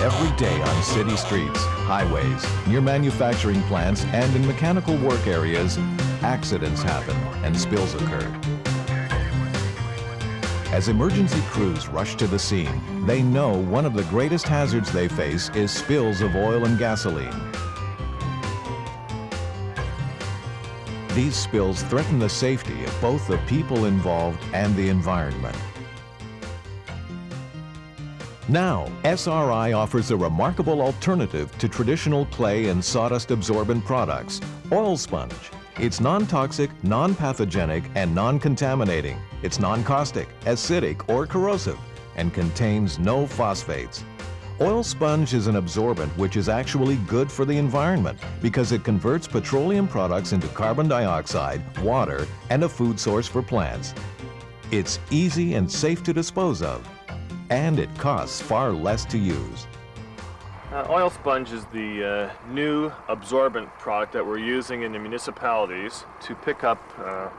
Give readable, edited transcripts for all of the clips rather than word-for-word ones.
every day on city streets, highways, near manufacturing plants, and in mechanical work areas, accidents happen and spills occur. As emergency crews rush to the scene, they know one of the greatest hazards they face is spills of oil and gasoline. These spills threaten the safety of both the people involved and the environment. Now, SRI offers a remarkable alternative to traditional clay and sawdust absorbent products, oil sponge. It's non-toxic, non-pathogenic, and non-contaminating. It's non-caustic, acidic, or corrosive, and contains no phosphates. Oil sponge is an absorbent which is actually good for the environment because it converts petroleum products into carbon dioxide, water, and a food source for plants. It's easy and safe to dispose of, and it costs far less to use. Oil sponge is the new absorbent product that we're using in the municipalities to pick up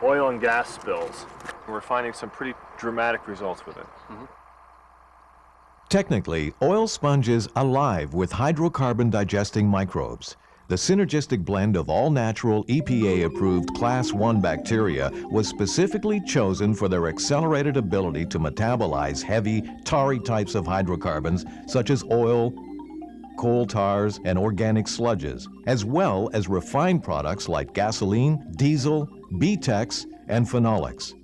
oil and gas spills. We're finding some pretty dramatic results with it. Technically, oil sponge is alive with hydrocarbon digesting microbes. The synergistic blend of all-natural EPA-approved Class 1 bacteria was specifically chosen for their accelerated ability to metabolize heavy, tarry types of hydrocarbons such as oil, coal tars, and organic sludges, as well as refined products like gasoline, diesel, BTEX, and phenolics.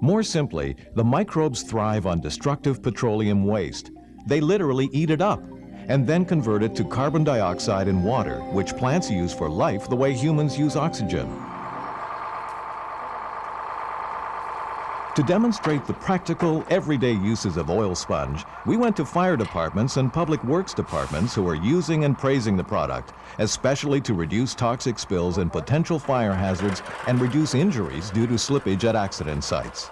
More simply, the microbes thrive on destructive petroleum waste. They literally eat it up and then convert it to carbon dioxide and water, which plants use for life the way humans use oxygen. To demonstrate the practical, everyday uses of oil sponge, we went to fire departments and public works departments who are using and praising the product, especially to reduce toxic spills and potential fire hazards and reduce injuries due to slippage at accident sites.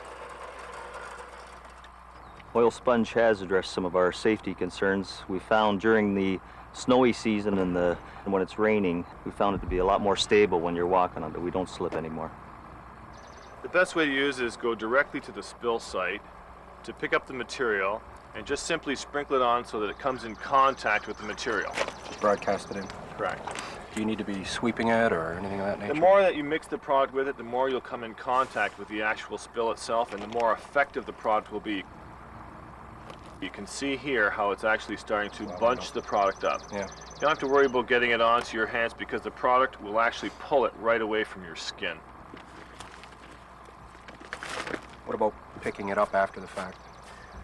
Oil sponge has addressed some of our safety concerns. We found during the snowy season and when it's raining, we found it to be a lot more stable when you're walking on it. We don't slip anymore. The best way to use it is go directly to the spill site to pick up the material and just simply sprinkle it on so that it comes in contact with the material. Broadcast it in. Correct. Do you need to be sweeping it or anything of that nature? The more that you mix the product with it, the more you'll come in contact with the actual spill itself and the more effective the product will be. You can see here how it's actually starting to bunch the product up. Yeah. You don't have to worry about getting it onto your hands because the product will actually pull it right away from your skin. What about picking it up after the fact?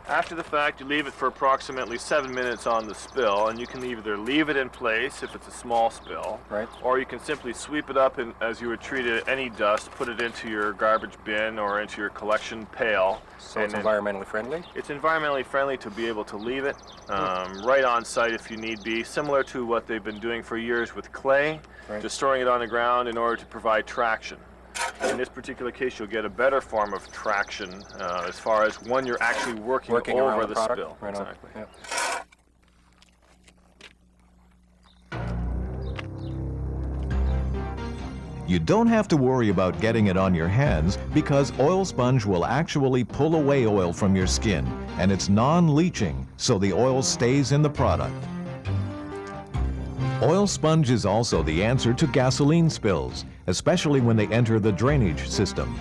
After the fact, you leave it for approximately 7 minutes on the spill, and you can either leave it in place if it's a small spill, right, or you can simply sweep it up as you would treat it any dust, put it into your garbage bin or into your collection pail. So it's environmentally friendly? It's environmentally friendly to be able to leave it right on site if you need be, similar to what they've been doing for years with clay, right, just storing it on the ground in order to provide traction. In this particular case, you'll get a better form of traction as far as when you're actually working over the spill. Right. Exactly. Yep. You don't have to worry about getting it on your hands because oil sponge will actually pull away oil from your skin, and it's non-leaching, so the oil stays in the product. Oil sponge is also the answer to gasoline spills, especially when they enter the drainage system.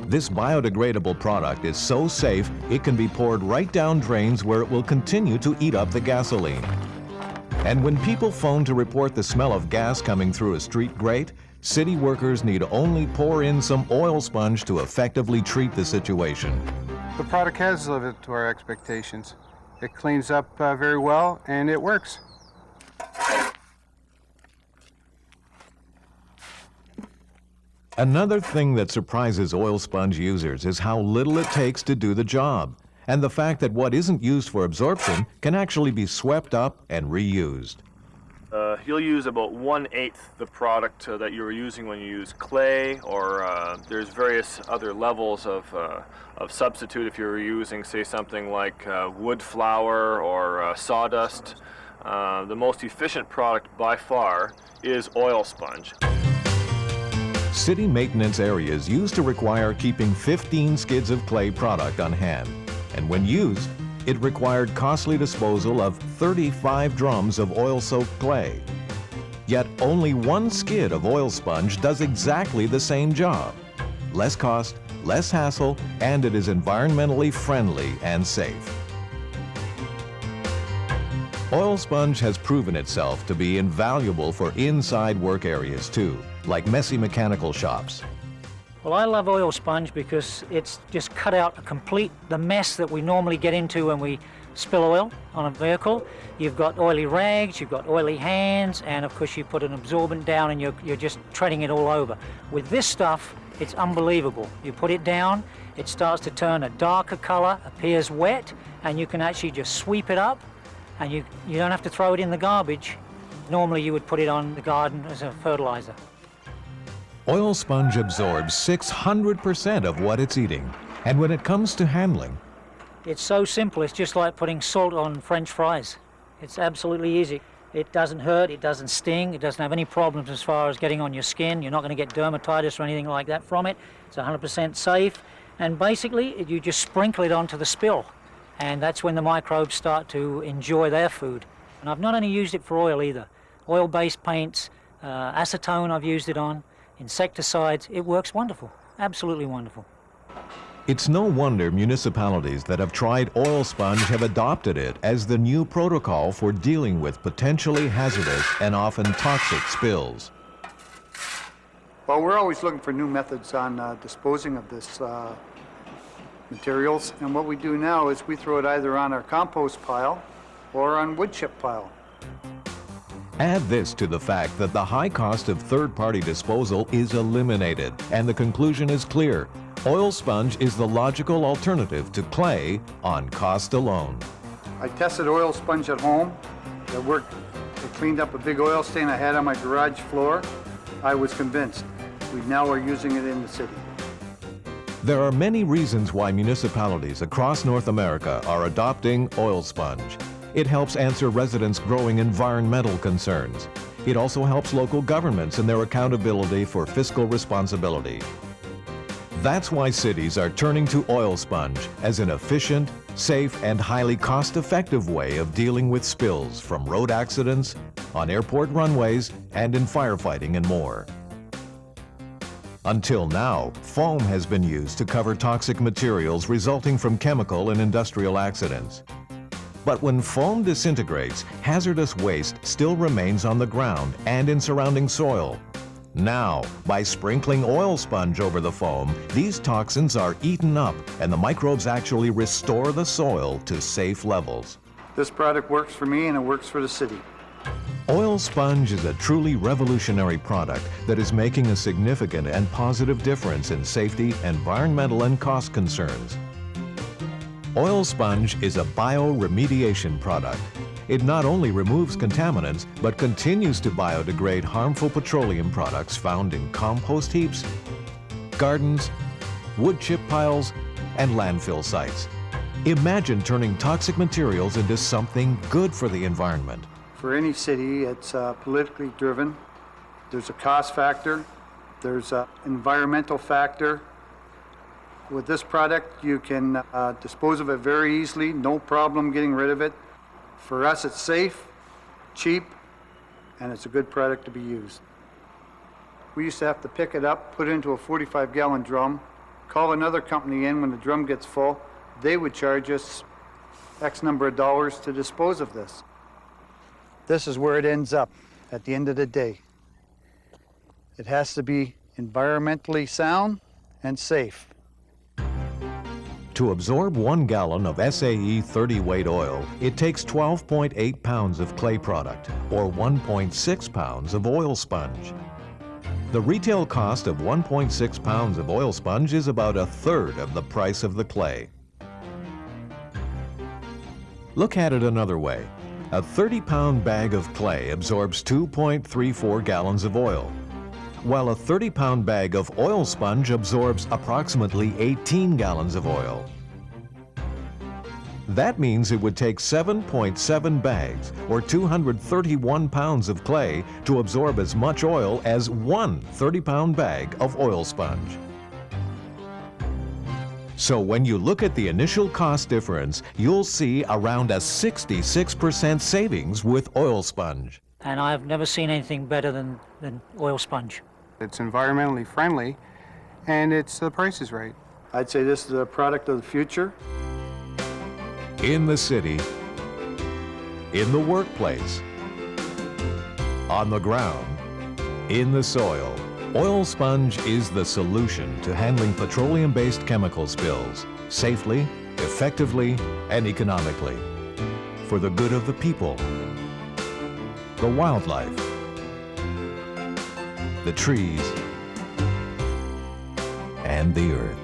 This biodegradable product is so safe it can be poured right down drains where it will continue to eat up the gasoline. And when people phone to report the smell of gas coming through a street grate, city workers need only pour in some oil sponge to effectively treat the situation. The product has lived up to our expectations. It cleans up very well and it works. Another thing that surprises oil sponge users is how little it takes to do the job, and the fact that what isn't used for absorption can actually be swept up and reused. You'll use about 1/8 the product that you were using when you use clay, or there's various other levels of substitute if you're using, say, something like wood flour or sawdust. The most efficient product by far is oil sponge. City maintenance areas used to require keeping 15 skids of clay product on hand, and when used, it required costly disposal of 35 drums of oil-soaked clay. Yet only one skid of oil sponge does exactly the same job. Less cost, less hassle, and it is environmentally friendly and safe. Oil sponge has proven itself to be invaluable for inside work areas too, like messy mechanical shops. Well, I love oil sponge because it's just cut out the mess that we normally get into when we spill oil on a vehicle. You've got oily rags, you've got oily hands, and of course you put an absorbent down and you're just treading it all over. With this stuff, it's unbelievable. You put it down, it starts to turn a darker color, appears wet, and you can actually just sweep it up, and you don't have to throw it in the garbage. Normally you would put it on the garden as a fertilizer. Oil sponge absorbs 600% of what it's eating, and when it comes to handling, it's so simple. It's just like putting salt on French fries. It's absolutely easy. It doesn't hurt, it doesn't sting, it doesn't have any problems as far as getting on your skin. You're not going to get dermatitis or anything like that from it. It's 100% safe, and basically you just sprinkle it onto the spill, and that's when the microbes start to enjoy their food. And I've not only used it for oil either. Oil-based paints, acetone I've used it on, insecticides. It works wonderful, absolutely wonderful. it's no wonder municipalities that have tried oil sponge have adopted it as the new protocol for dealing with potentially hazardous and often toxic spills. Well, we're always looking for new methods on disposing of this materials, and what we do now is we throw it either on our compost pile or on wood chip pile. Add this to the fact that the high cost of third-party disposal is eliminated, and the conclusion is clear. Oil sponge is the logical alternative to clay on cost alone. I tested oil sponge at home. It worked. It cleaned up a big oil stain I had on my garage floor. I was convinced. We now are using it in the city. There are many reasons why municipalities across North America are adopting oil sponge. It helps answer residents' growing environmental concerns. It also helps local governments in their accountability for fiscal responsibility. That's why cities are turning to oil sponge as an efficient, safe, and highly cost-effective way of dealing with spills from road accidents, on airport runways, and in firefighting and more. Until now, foam has been used to cover toxic materials resulting from chemical and industrial accidents. But when foam disintegrates, hazardous waste still remains on the ground and in surrounding soil. Now, by sprinkling oil sponge over the foam, these toxins are eaten up and the microbes actually restore the soil to safe levels. This product works for me and it works for the city. Oil sponge is a truly revolutionary product that is making a significant and positive difference in safety, environmental, and cost concerns. Oil sponge is a bioremediation product. It not only removes contaminants, but continues to biodegrade harmful petroleum products found in compost heaps, gardens, wood chip piles, and landfill sites. Imagine turning toxic materials into something good for the environment. For any city, it's politically driven. There's a cost factor. There's an environmental factor. With this product, you can dispose of it very easily, no problem getting rid of it. For us, it's safe, cheap, and it's a good product to be used. We used to have to pick it up, put it into a 45-gallon drum, call another company in when the drum gets full. They would charge us X number of dollars to dispose of this. This is where it ends up at the end of the day. It has to be environmentally sound and safe. To absorb 1 gallon of SAE 30-weight oil, it takes 12.8 pounds of clay product, or 1.6 pounds of oil sponge. The retail cost of 1.6 pounds of oil sponge is about a third of the price of the clay. Look at it another way. A 30-pound bag of clay absorbs 2.34 gallons of oil, while a 30-pound bag of oil sponge absorbs approximately 18 gallons of oil. That means it would take 7.7 bags, or 231 pounds of clay, to absorb as much oil as one 30-pound bag of oil sponge. So when you look at the initial cost difference, you'll see around a 66% savings with oil sponge. And I've never seen anything better than oil sponge. It's environmentally friendly, and the price is right. I'd say this is a product of the future. In the city, in the workplace, on the ground, in the soil, oil sponge is the solution to handling petroleum-based chemical spills safely, effectively, and economically for the good of the people, the wildlife, the trees, and the earth.